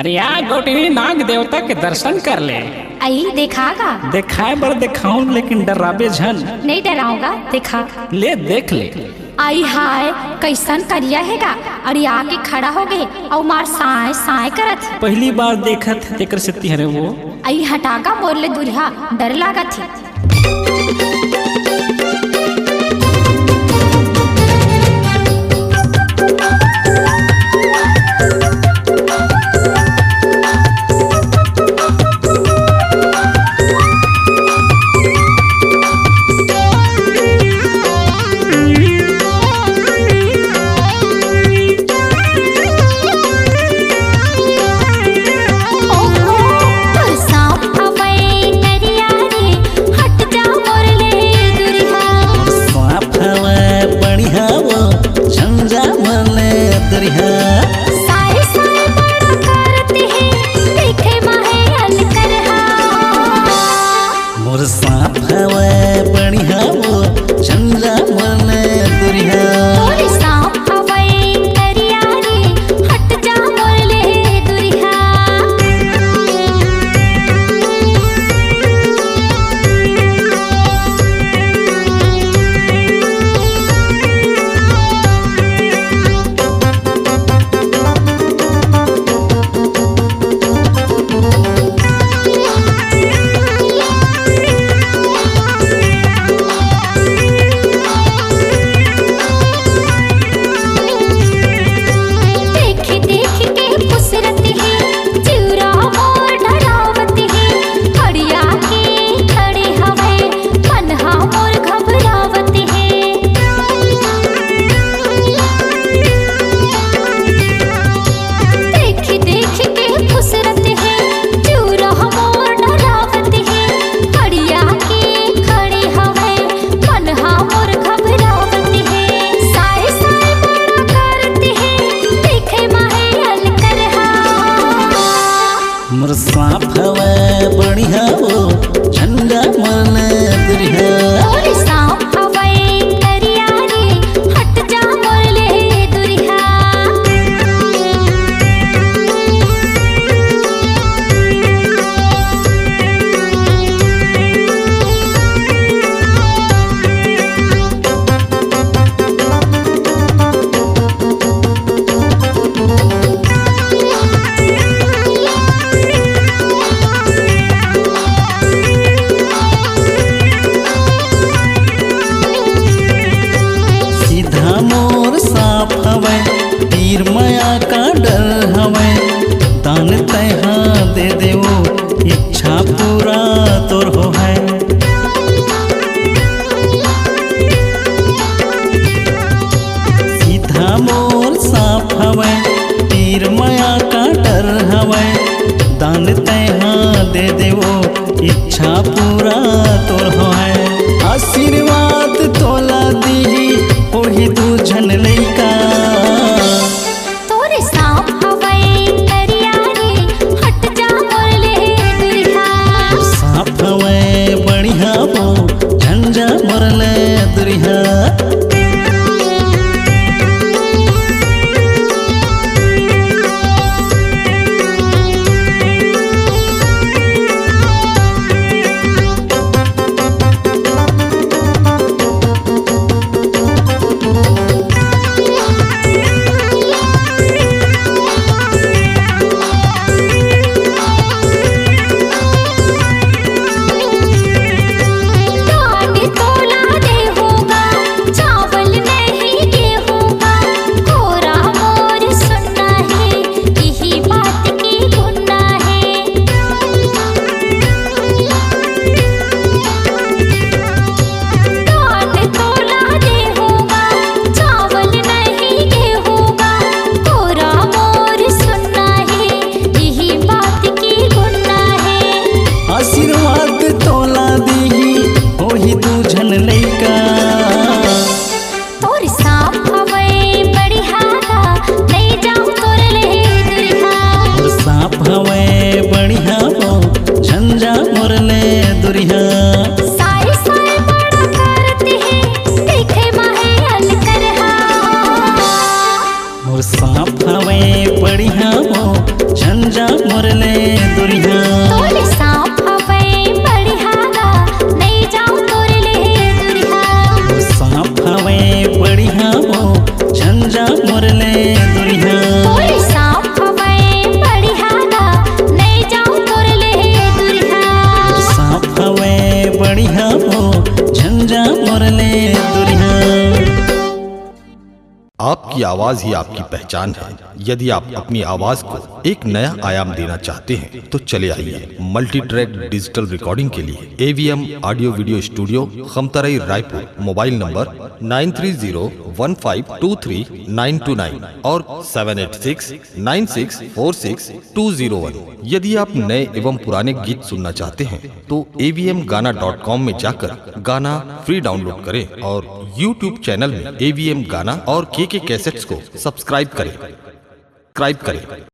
अरे यार गोटी नाग देवता के दर्शन कर ले। आई देखागा? दिखाए बर दिखाऊं लेकिन डराबे झन। नहीं डराऊंगा, दिखा ले देख ले। आई हाय कैसन करिया हैगा, अरे आके खड़ा हो गए और मार साय साय करत। पहली बार देखत है तेकर से तिहरे वो। आई हटागा मोर ले दुरिहा, डर लागत है। दान तैहा दे देवो इच्छा पूरा तोर हो है। आशीर्वाद तोला दी ओही दू झन लइका तोरे सांप हवै करिया रे हट जा मोर ले दुरिहा। सांप हवै बढ़िया हो झंझा मोर ले दुरिहा। मोरले दुरिया। तोरे सांप हवे बढ़ियागा नहीं जाऊं तोरे ले दुरिया। सांप हवे बढ़िया हो झंझा मोरले दुरिया। तोरे सांप हवे बढ़ियागा नहीं जाऊं तोरे ले दुरिया। सांप हवे बढ़िया हो झंझा मोरले दुरिया। आपकी आवाज ही आपकी पहचान है। यदि आप अपनी आवाज को एक नया आयाम देना चाहते हैं तो चले आइए मल्टी ट्रैक डिजिटल रिकॉर्डिंग के लिए AVM audio video studio Khamtarai Raipur. Mobile number 9301523929 और 7869646201। यदि आप नए एवं पुराने गीत सुनना चाहते हैं तो avmgana.com में जाकर गाना फ्री डाउनलोड करें और YouTube चैनल में AVM गाना और KK कैसेट्स को सब्सक्राइब करें।